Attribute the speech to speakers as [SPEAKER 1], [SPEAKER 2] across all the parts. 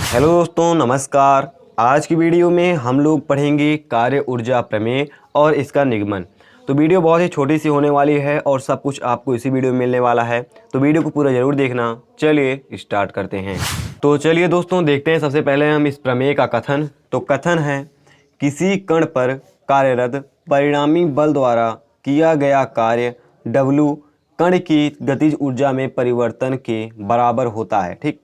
[SPEAKER 1] Hello दोस्तों, नमस्कार। आज की वीडियो में हम लोग पढ़ेंगे कार्य ऊर्जा प्रमेय और इसका निगमन। तो वीडियो बहुत ही छोटी सी होने वाली है और सब कुछ आपको इसी वीडियो में मिलने वाला है, तो वीडियो को पूरा ज़रूर देखना। चलिए स्टार्ट करते हैं। तो चलिए दोस्तों देखते हैं सबसे पहले हम इस प्रमेय का कथन। तो कथन है, किसी कण पर कार्यरत परिणामी बल द्वारा किया गया कार्य W कण की गतिज ऊर्जा में परिवर्तन के बराबर होता है। ठीक,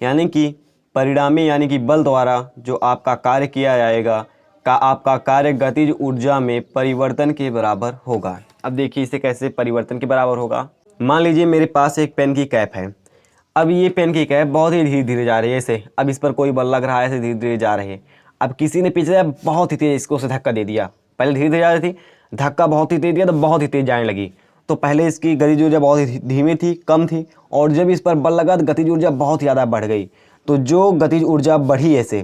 [SPEAKER 1] यानी कि परिणामी यानी कि बल द्वारा जो आपका कार्य किया जाएगा का आपका कार्य गतिज ऊर्जा में परिवर्तन के बराबर होगा। अब देखिए इसे कैसे परिवर्तन के बराबर होगा। मान लीजिए मेरे पास एक पेन की कैप है। अब ये पेन की कैप बहुत ही धीरे धीरे जा रही है ऐसे। अब इस पर कोई बल लग रहा है, ऐसे धीरे धीरे जा रही है। अब किसी ने पीछे से बहुत ही तेज इसको से धक्का दे दिया। पहले धीरे धीरे जा रही थी, धक्का बहुत ही तेज दिया तो बहुत ही तेज जाने लगी। तो पहले इसकी गतिज ऊर्जा बहुत ही धीमी थी, कम थी, और जब इस पर बल लगा तो गतिज ऊर्जा बहुत ज़्यादा बढ़ गई। तो जो गतिज ऊर्जा बढ़ी ऐसे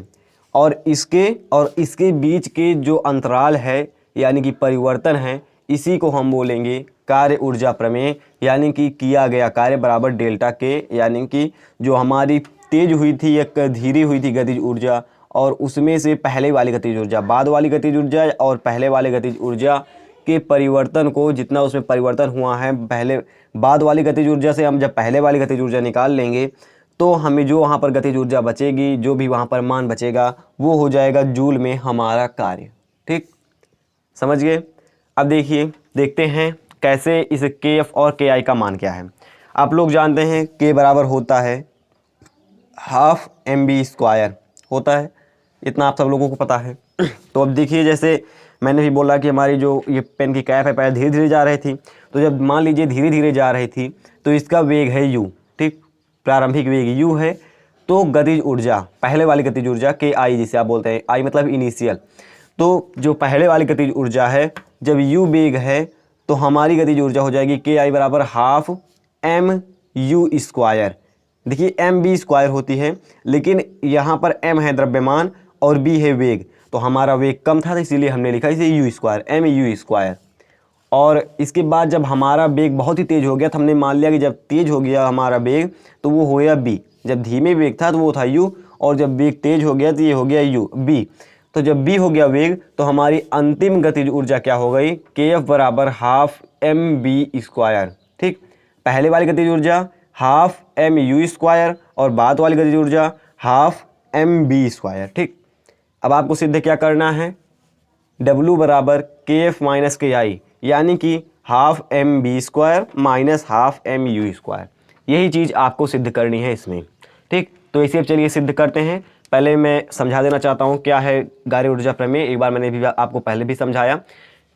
[SPEAKER 1] और इसके बीच के जो अंतराल है यानी कि परिवर्तन है, इसी को हम बोलेंगे कार्य ऊर्जा प्रमेय। यानी कि किया गया कार्य बराबर डेल्टा के, यानी कि जो हमारी तेज हुई थी या धीरे हुई थी गतिज ऊर्जा, और उसमें से पहले वाली गतिज ऊर्जा, बाद वाली गतिज ऊर्जा और पहले वाले गतिज ऊर्जा के परिवर्तन को, जितना उसमें परिवर्तन हुआ है पहले बाद वाली गतिज ऊर्जा से, हम जब पहले वाली गतिज ऊर्जा निकाल लेंगे तो हमें जो वहाँ पर गतिज ऊर्जा बचेगी, जो भी वहाँ पर मान बचेगा, वो हो जाएगा जूल में हमारा कार्य। ठीक, समझ गए। अब देखते हैं कैसे इस के एफ और के आई का मान क्या है। आप लोग जानते हैं के बराबर होता है हाफ एम बी स्क्वायर होता है, इतना आप सब लोगों को पता है। तो अब देखिए, जैसे मैंने भी बोला कि हमारी जो ये पेन की कैप है पहले धीरे धीरे जा रही थी, तो जब मान लीजिए धीरे धीरे जा रही थी तो इसका वेग है u। ठीक, प्रारंभिक वेग u है। तो गतिज ऊर्जा, पहले वाली गतिज ऊर्जा के आई जिसे आप बोलते हैं, आई मतलब इनिशियल। तो जो पहले वाली गतिज ऊर्जा है, जब u वेग है तो हमारी गतिज ऊर्जा हो जाएगी के आई बराबर हाफ एम यू स्क्वायर। देखिए एम बी स्क्वायर होती है, लेकिन यहाँ पर एम है द्रव्यमान और बी है वेग, तो हमारा वेग कम था तो इसीलिए हमने लिखा इसे U square, M U square. और इसके बाद जब हमारा वेग बहुत ही तेज़ हो गया तो हमने मान लिया कि जब तेज़ हो गया हमारा वेग तो वो हो गया बी। जब धीमे वेग था तो वो था यू, और जब वेग तेज़ हो गया तो ये हो गया यू बी। तो जब बी हो गया वेग तो हमारी अंतिम गतिज ऊर्जा क्या हो गई, के एफ बराबर हाफ एम बी स्क्वायर। ठीक, पहले वाली गतिज ऊर्जा हाफ एम यू स्क्वायर और बाद वाली गतिज ऊर्जा हाफ एम बी स्क्वायर। ठीक, अब आपको सिद्ध क्या करना है, W बराबर के एफ माइनस के आई, यानी कि half M B square minus half M U square. यही चीज़ आपको सिद्ध करनी है इसमें। ठीक, तो इसे अब चलिए सिद्ध करते हैं। पहले मैं समझा देना चाहता हूँ क्या है कार्य ऊर्जा प्रमेय। एक बार मैंने भी आपको पहले भी समझाया।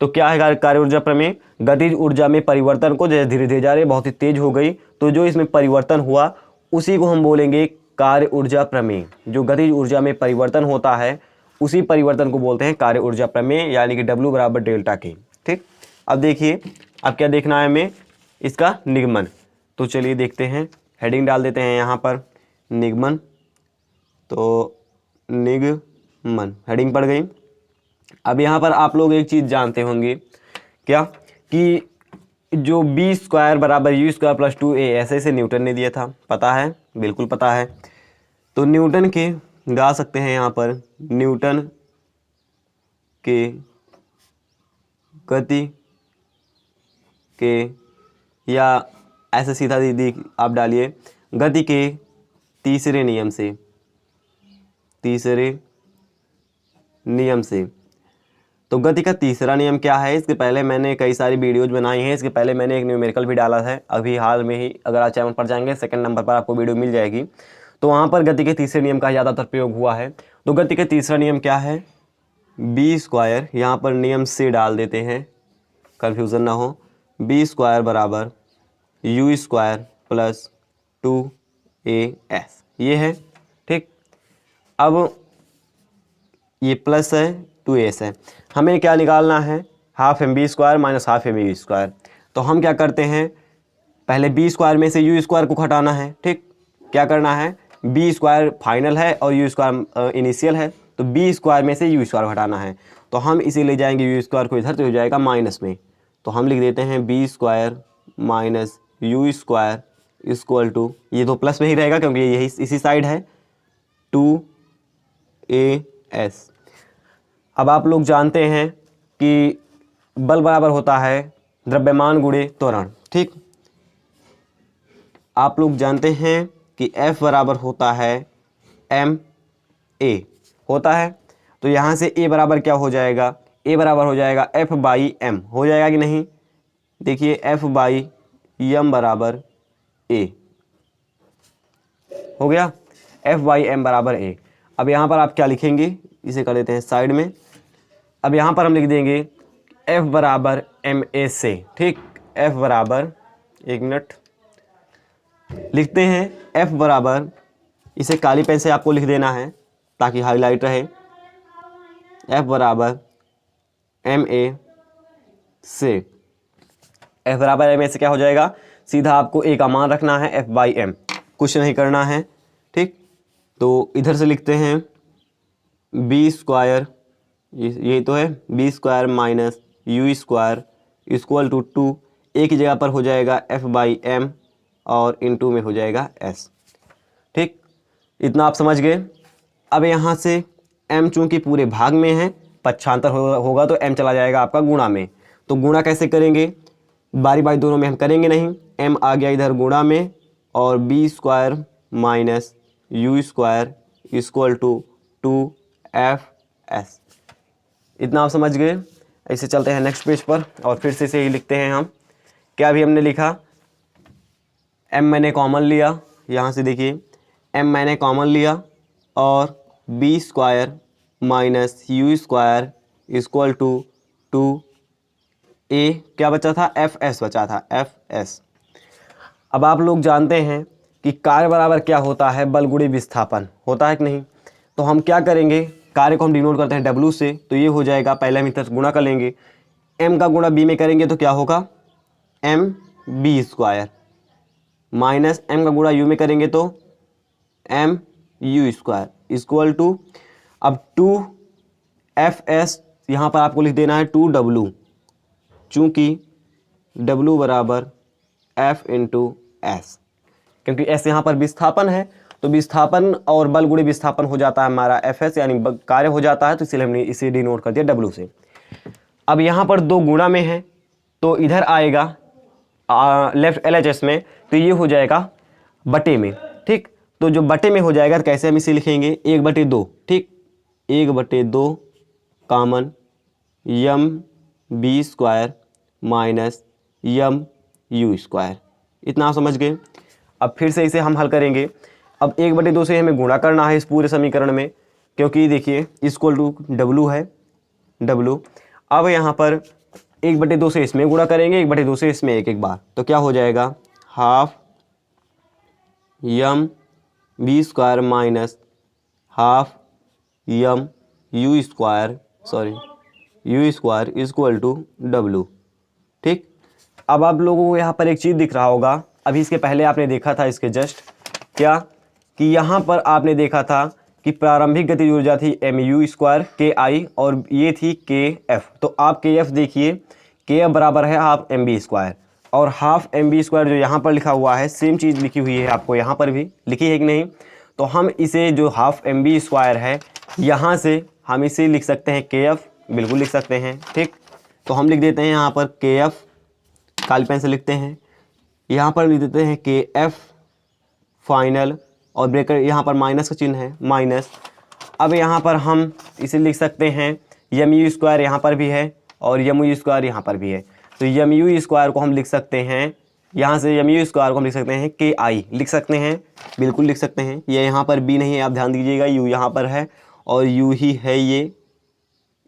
[SPEAKER 1] तो क्या है कार्य ऊर्जा प्रमेय, गतिज ऊर्जा में परिवर्तन को, जैसे धीरे धीरे जा रही बहुत ही तेज हो गई तो जो इसमें परिवर्तन हुआ उसी को हम बोलेंगे कार्य ऊर्जा प्रमेय। जो गतिज ऊर्जा में परिवर्तन होता है उसी परिवर्तन को बोलते हैं कार्य ऊर्जा प्रमेय, यानी कि W बराबर डेल्टा के। ठीक, अब देखिए अब क्या देखना है हमें, इसका निगमन। तो चलिए देखते हैं, हेडिंग डाल देते हैं यहाँ पर निगमन। तो निगमन हेडिंग पड़ गई। अब यहाँ पर आप लोग एक चीज़ जानते होंगे क्या, कि जो बी स्क्वायर बराबर यू स्क्वायर प्लस 2a ऐसे से न्यूटन ने दिया था, पता है, बिल्कुल पता है। तो न्यूटन के गा सकते हैं यहाँ पर, न्यूटन के गति के, या ऐसे सीधा दीदी आप डालिए गति के तीसरे नियम से, तीसरे नियम से। तो गति का तीसरा नियम क्या है, इसके पहले मैंने कई सारी वीडियोज बनाई हैं। इसके पहले मैंने एक न्यूमेरिकल भी डाला है अभी हाल में ही, अगर आप चैनल पर जाएंगे सेकंड नंबर पर आपको वीडियो मिल जाएगी। तो वहाँ पर गति के तीसरे नियम का ज़्यादातर प्रयोग हुआ है। तो गति के तीसरा नियम क्या है, बी स्क्वायर, यहाँ पर नियम से डाल देते हैं कन्फ्यूज़न ना हो, बी स्क्वायर बराबर यू स्क्वायर प्लस 2as, ये है। ठीक, अब ये प्लस है 2s है, हमें क्या निकालना है, half M B square minus half M U square. तो हम क्या करते हैं, पहले बी स्क्वायर में से यू स्क्वायर को घटाना है। ठीक, क्या करना है, बी स्क्वायर फाइनल है और यू स्क्वायर इनिशियल है, तो बी स्क्वायर में से यू स्क्वायर घटाना है। तो हम इसे ले जाएंगे यू स्क्वायर को इधर, तो हो जाएगा माइनस में। तो हम लिख देते हैं B square minus U square equal to, ये तो प्लस में ही रहेगा क्योंकि यही इसी साइड है, 2AS। अब आप लोग जानते हैं कि बल बराबर होता है द्रव्यमान गुणे त्वरण, ठीक। आप लोग जानते हैं कि F बराबर होता है ma होता है, तो यहाँ से A बराबर क्या हो जाएगा, A बराबर हो जाएगा F/m, हो जाएगा कि नहीं। देखिए F/m बराबर A हो गया, F/m बराबर A। अब यहाँ पर आप क्या लिखेंगे, इसे कर देते हैं साइड में। अब यहाँ पर हम लिख देंगे F बराबर ma से, ठीक। F बराबर, एक मिनट लिखते हैं, F बराबर, इसे काली पेन से आपको लिख देना है ताकि हाईलाइट रहे। F बराबर ma से, F बराबर ma से क्या हो जाएगा, सीधा आपको A का मान रखना है F/m, कुछ नहीं करना है, ठीक। तो इधर से लिखते हैं b², ये तो है b² minus u² equal to 2, एक ही जगह पर हो जाएगा F/m और इनटू में हो जाएगा s, ठीक। इतना आप समझ गए। अब यहाँ से m चूंकि पूरे भाग में है, पक्षांतर होगा तो m चला जाएगा आपका गुणा में। तो गुणा कैसे करेंगे, बारी बारी दोनों में हम करेंगे नहीं, m आ गया इधर गुणा में और b² minus u² equal to 2fs। इतना आप समझ गए। ऐसे चलते हैं नेक्स्ट पेज पर और फिर से ही लिखते हैं हम। क्या भी हमने लिखा, m मैंने कॉमन लिया, यहाँ से देखिए m मैंने कॉमन लिया और b² minus u² equal to 2a, क्या बचा था, fs बचा था, fs। अब आप लोग जानते हैं कि कार्य बराबर क्या होता है, बल गुणे विस्थापन होता है कि नहीं। तो हम क्या करेंगे, कार्य को हम डिनोट करते हैं W से, तो ये हो जाएगा, पहले हम इधर गुणा कर लेंगे, m का गुणा b में करेंगे तो क्या होगा mb² माइनस m का गुणा u में करेंगे तो mu² इक्वल टू, अब 2fs यहाँ पर आपको लिख देना है 2w, चूँकि w बराबर f इंटू एस, क्योंकि s यहाँ पर विस्थापन है, तो विस्थापन और बल गुणे विस्थापन हो जाता है हमारा fs, यानी कार्य हो जाता है, तो इसलिए हमने इसे डिनोट कर दिया w से। अब यहाँ पर दो गुणा में है तो इधर आएगा लेफ्ट LHS में, तो ये हो जाएगा बटे में, ठीक। तो जो बटे में हो जाएगा तो कैसे हम इसे लिखेंगे, 1/2, ठीक, 1/2 common m b² minus mu²। इतना आप समझ गए। अब फिर से इसे हम हल करेंगे। अब 1/2 से हमें गुणा करना है इस पूरे समीकरण में, क्योंकि देखिए इक्वल टू w है, w। अब यहाँ पर 1/2 से इसमें गुणा करेंगे, 1/2 से इसमें एक बार, तो क्या हो जाएगा, half m b² minus half mu² equal to w, ठीक। अब आप लोगों को यहाँ पर एक चीज़ दिख रहा होगा, अभी इसके पहले आपने देखा था इसके जस्ट, क्या कि यहाँ पर आपने देखा था कि प्रारंभिक गतिज ऊर्जा थी mu² ki और ये थी kf। तो आप kf देखिए, kf बराबर है हाफ mb², और हाफ mb² जो यहाँ पर लिखा हुआ है, सेम चीज़ लिखी हुई है आपको यहाँ पर भी लिखी है कि नहीं। तो हम इसे जो हाफ mb² है, यहाँ से हम इसे लिख सकते हैं kf, बिल्कुल लिख सकते हैं, ठीक। तो हम लिख देते हैं यहाँ पर kf, काली पेन से लिखते हैं, यहाँ पर लिख देते हैं kf फाइनल, और ब्रेकर यहाँ पर माइनस का चिन्ह है, माइनस। अब यहाँ पर हम इसे लिख सकते हैं mu² यहाँ पर भी है और mu² यहाँ पर भी है, तो mu² को हम लिख सकते हैं, यहाँ से mu² को हम लिख सकते हैं ki, लिख सकते हैं, बिल्कुल लिख सकते हैं। ये यहाँ पर b नहीं है, आप ध्यान दीजिएगा, u यहाँ पर है और u ही है, ये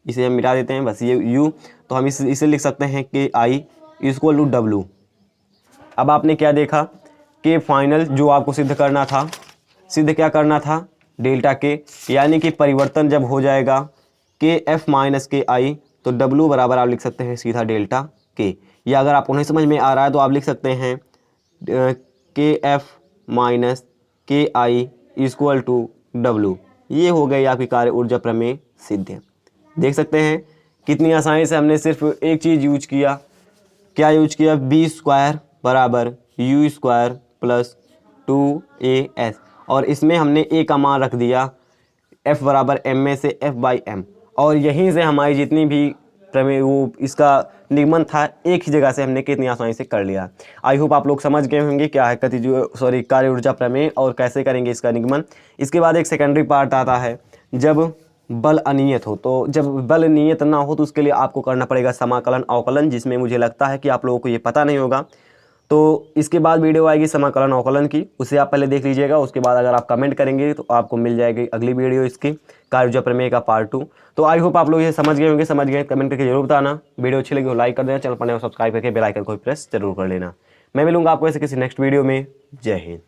[SPEAKER 1] इसे हम मिटा देते हैं, बस ये u। तो हम इसे लिख सकते हैं ki इक्वल टू w। अब आपने क्या देखा कि फाइनल जो आपको सिद्ध करना था, सिद्ध क्या करना था, डेल्टा के, यानी कि परिवर्तन जब हो जाएगा kf माइनस ki, तो w बराबर आप लिख सकते हैं सीधा डेल्टा के। या अगर आपको नहीं समझ में आ रहा है तो आप लिख सकते हैं kf minus ki equal to w। ये हो गई आपकी कार्य ऊर्जा प्रमेय सिद्ध। देख सकते हैं कितनी आसानी से हमने सिर्फ एक चीज़ यूज किया, क्या यूज किया, b² बराबर u² प्लस 2as, और इसमें हमने a का मान रख दिया F बराबर m में से F/m, और यहीं से हमारी जितनी भी प्रमेय वो इसका निगमन था एक ही जगह से हमने कितनी आसानी से कर लिया। आई होप आप लोग समझ गए होंगे क्या है कार्य ऊर्जा प्रमेय और कैसे करेंगे इसका निगमन। इसके बाद एक सेकेंडरी पार्ट आता है, जब बल अनियत हो। तो जब बल नियत ना हो तो उसके लिए आपको करना पड़ेगा समाकलन अवकलन, जिसमें मुझे लगता है कि आप लोगों को ये पता नहीं होगा। तो इसके बाद वीडियो आएगी समाकलन अवकलन की, उसे आप पहले देख लीजिएगा। उसके बाद अगर आप कमेंट करेंगे तो आपको मिल जाएगी अगली वीडियो इसकी कार्य ऊर्जा प्रमेय का पार्ट 2। तो आई होप आप लोग ये समझ गए होंगे। समझ गए कमेंट करके जरूर बताना। वीडियो अच्छी लगी हो लाइक कर देना, चैनल पर नए हो सब्सक्राइब करके बेल आइकन को प्रेस जरूर कर लेना। मैं मिलूंगा आपको ऐसे किसी नेक्स्ट वीडियो में। जय हिंद।